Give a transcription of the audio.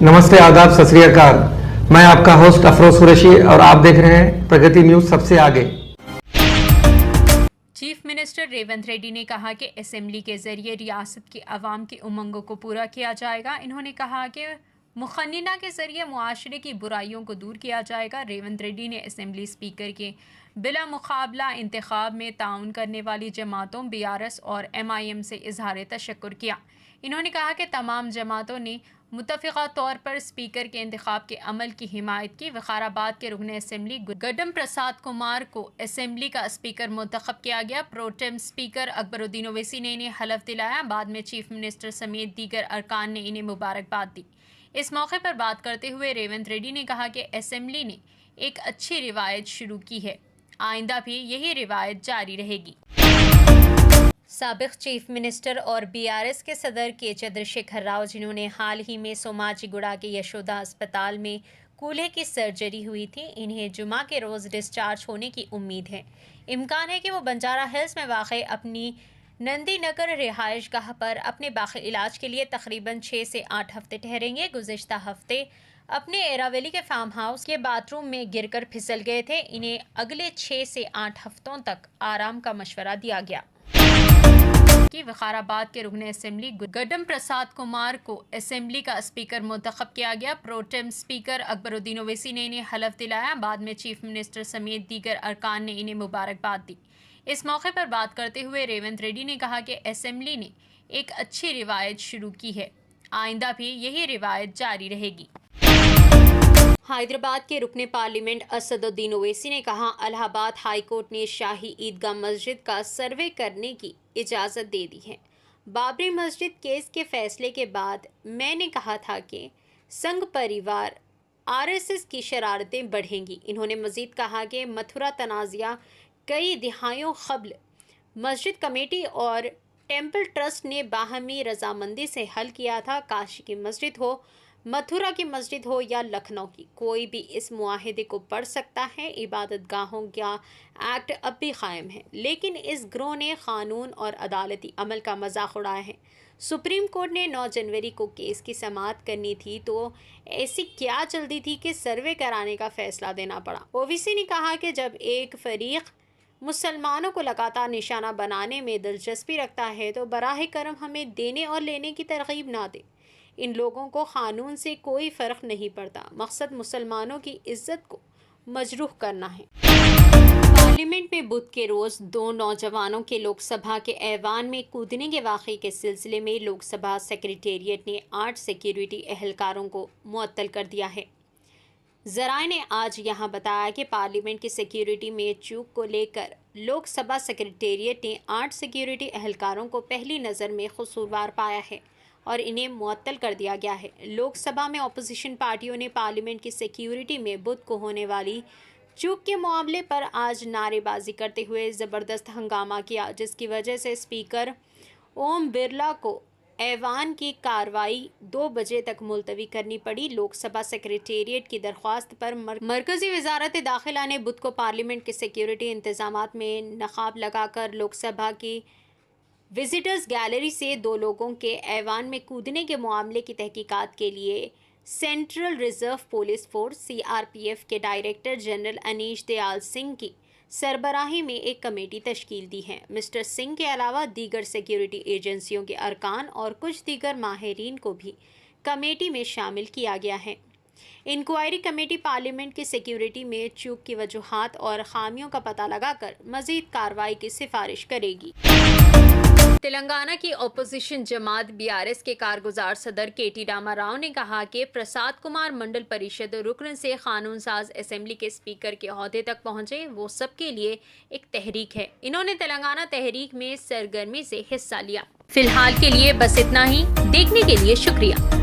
नमस्ते, आदाब, सत श्री अकाल। मैं आपका होस्ट अफरोज कुरैशी और आप देख रहे हैं प्रगति न्यूज सबसे आगे। चीफ मिनिस्टर रेवंत रेड्डी ने कहा कि असेंबली के जरिए रियासत की आवाम की उमंगों को पूरा किया जाएगा। इन्होंने कहा कि मुखन्निना के जरिए मुआशरे की बुराइयों को दूर किया जाएगा। रेवंत रेड्डी ने असेंबली स्पीकर के बिला मुकाबला इंतखाब में ताउन करने वाली जमातों BRS और MIM से इजहार तशक्कुर किया। इन्होंने कहा कि तमाम जमातों ने मुतफ़िक़ा तौर पर स्पीकर के इंतखाब के अमल की हिमायत की। विकाराबाद के रुकन असेंबली गड्डम प्रसाद कुमार को असेंबली का स्पीकर मुंतखब किया गया। प्रोटेम स्पीकर अकबरुद्दीन ओवैसी ने इन्हें हलफ दिलाया। बाद में चीफ मिनिस्टर समेत दीगर अरकान ने इन्हें मुबारकबाद दी। इस मौके पर बात करते हुए रेवंत रेड्डी ने कहा कि असेंबली ने एक अच्छी रिवायत शुरू की है, आइंदा भी यही रिवायत जारी रहेगी। साबिक चीफ मिनिस्टर और BRS के सदर के चंद्रशेखर राव, जिन्होंने हाल ही में सोमाजीगुड़ा के यशोदा अस्पताल में कूल्हे की सर्जरी हुई थी, इन्हें जुमा के रोज़ डिस्चार्ज होने की उम्मीद है। इम्कान है कि वो बंजारा हिल्स में वाक़ई अपनी नंदी नगर रिहाइश गाह पर अपने बाकी इलाज के लिए तकरीबन 6 से 8 हफ्ते ठहरेंगे। गुज़िश्ता हफ्ते अपने एरावेली के फार्म हाउस के बाथरूम में गिरकर फिसल गए थे। इन्हें अगले 6 से 8 हफ्तों तक आराम का मशवरा दिया गया। कि विकाराबाद के रुकन असेंबली गड्डम प्रसाद कुमार को असेंबली का स्पीकर मुंतखब किया गया। प्रोटेम स्पीकर अकबरुद्दीन ओवैसी ने इन्हें हलफ दिलाया। बाद में चीफ मिनिस्टर समेत दीगर अरकान ने इन्हें मुबारकबाद दी। इस मौके पर बात करते हुए रेवंत रेड्डी ने कहा कि असेंबली ने एक अच्छी रिवायत शुरू की है, आइंदा भी यही रिवायत जारी रहेगी। हैदराबाद के रुकने पार्लियामेंट असदुद्दीन ओवैसी ने कहा, इलाहाबाद हाई कोर्ट ने शाही ईदगाह मस्जिद का सर्वे करने की इजाज़त दे दी है। बाबरी मस्जिद केस के फैसले के बाद मैंने कहा था कि संघ परिवार RSS की शरारतें बढ़ेंगी। इन्होंने मज़ीद कहा कि मथुरा तनाज़ा कई दिहाइयों क़ब्ल मस्जिद कमेटी और टेम्पल ट्रस्ट ने बाहमी रजामंदी से हल किया था। काशी की मस्जिद हो, मथुरा की मस्जिद हो या लखनऊ की, कोई भी इस मुआहिदे को पढ़ सकता है। इबादत गाहों का एक्ट अब भी कायम है, लेकिन इस ग्रोह ने कानून और अदालती अमल का मजाक उड़ाया है। सुप्रीम कोर्ट ने 9 जनवरी को केस की समाअत करनी थी, तो ऐसी क्या जल्दी थी कि सर्वे कराने का फैसला देना पड़ा। ओवैसी ने कहा कि जब एक फरीक मुसलमानों को लगातार निशाना बनाने में दिलचस्पी रखता है तो बराह करम हमें देने और लेने की तरगीब ना दे। इन लोगों को क़ानून से कोई फ़र्क नहीं पड़ता, मकसद मुसलमानों की इज्जत को मजरूह करना है। पार्लियामेंट में बुध के रोज़ 2 नौजवानों के लोकसभा के ऐवान में कूदने के वाक़े के सिलसिले में लोकसभा सेक्रेटेरिएट ने 8 सिक्योरिटी एहलकारों को मुअत्तल कर दिया है। ज़राए ने आज यहाँ बताया कि पार्लियामेंट की सिक्योरिटी में चूक को लेकर लोकसभा सेक्रेटेरिएट ने 8 सिक्योरिटी एहलकारों को पहली नज़र में कसूरवार पाया है और इन्हें मुअत्तल कर दिया गया है। लोकसभा में अपोजिशन पार्टियों ने पार्लियामेंट की सिक्योरिटी में बुध को होने वाली चूक के मामले पर आज नारेबाजी करते हुए ज़बरदस्त हंगामा किया, जिसकी वजह से स्पीकर ओम बिरला को ऐवान की कार्रवाई 2 बजे तक मुलतवी करनी पड़ी। लोकसभा सेक्रेटेरिएट की दरख्वास्त पर मरकज़ी वज़ारत दाखिला ने बुध को पार्लियामेंट के सिक्योरिटी इंतज़ामात में नकाब लगाकर लोकसभा की विजिटर्स गैलरी से 2 लोगों के ऐवान में कूदने के मामले की तहकीकात के लिए central reserve police force CRPF के डायरेक्टर जनरल अनीश दयाल सिंह की सरबराही में एक कमेटी तश्कील दी है। मिस्टर सिंह के अलावा दीगर सिक्योरिटी एजेंसियों के अरकान और कुछ दीगर माहिरीन को भी कमेटी में शामिल किया गया है। इंक्वायरी कमेटी पार्लियामेंट की सिक्योरिटी में चूक की वजूहात और खामियों का पता लगाकर मज़ीद कार्रवाई की सिफारिश करेगी। तेलंगाना की अपोजिशन जमात BRS के कारगुजार सदर KT रामाराव ने कहा कि प्रसाद कुमार मंडल परिषद रुकन से कानून साज असेंबली के स्पीकर के ओहदे तक पहुंचे, वो सबके लिए एक तहरीक है। इन्होंने तेलंगाना तहरीक में सरगर्मी से हिस्सा लिया। फिलहाल के लिए बस इतना ही। देखने के लिए शुक्रिया।